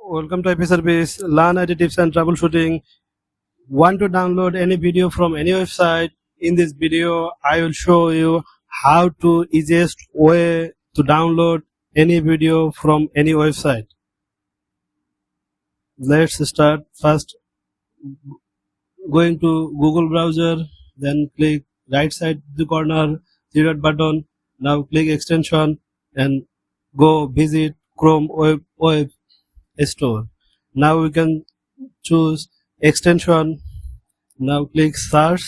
Welcome to IP Service. Learn IT tips and troubleshooting. Want to download any video from any website? In this video, I will show you how to easiest way to download any video from any website. Let's start. First, going to Google browser, then click right side the corner, three dot button. Now click extension and go visit Chrome web store. Now we can choose extension. Now click search,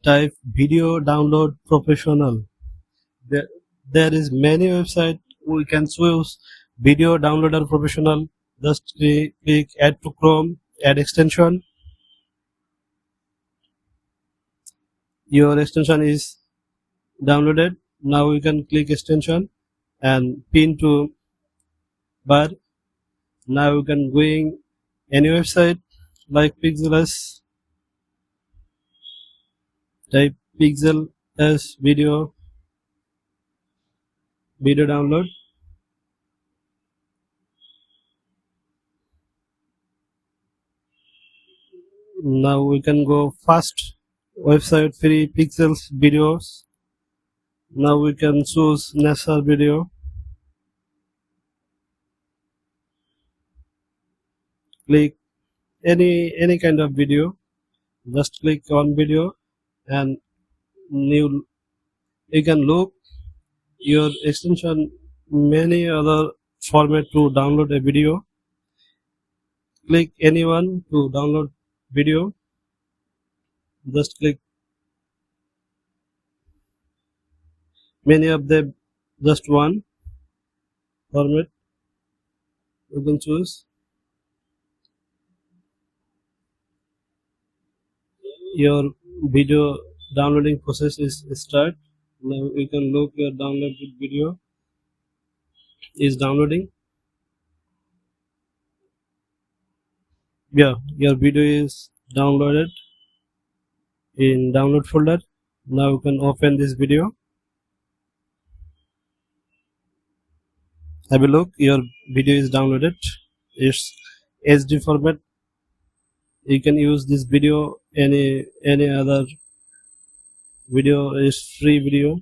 type video download professional. There is many website we can choose video downloader professional. Just click add to Chrome, add extension. Your extension is downloaded. Now we can click extension and pin to bar. Now we can going any website like Pixel.s, type Pixel.s video download. Now we can go fast website free pixels videos. Now we can choose NASA video. Click any kind of video. Just click on video and new. You can look your extension many other format to download a video. Click anyone to download video. Just click many of them, just one format you can choose. Your video downloading process is start. Now you can look your downloaded video is downloading. Yeah, your video is downloaded in download folder. Now you can open this video. Have a look, your video is downloaded. It's HD format. You can use this video any other video is free video.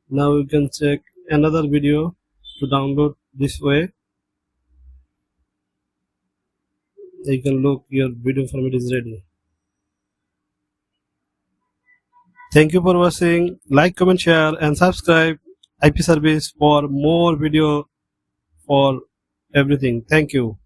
Now you can check another video to download this way. You can look your video format is ready. Thank you for watching. Like, comment, share and subscribe IP Service for more video for everything. Thank you.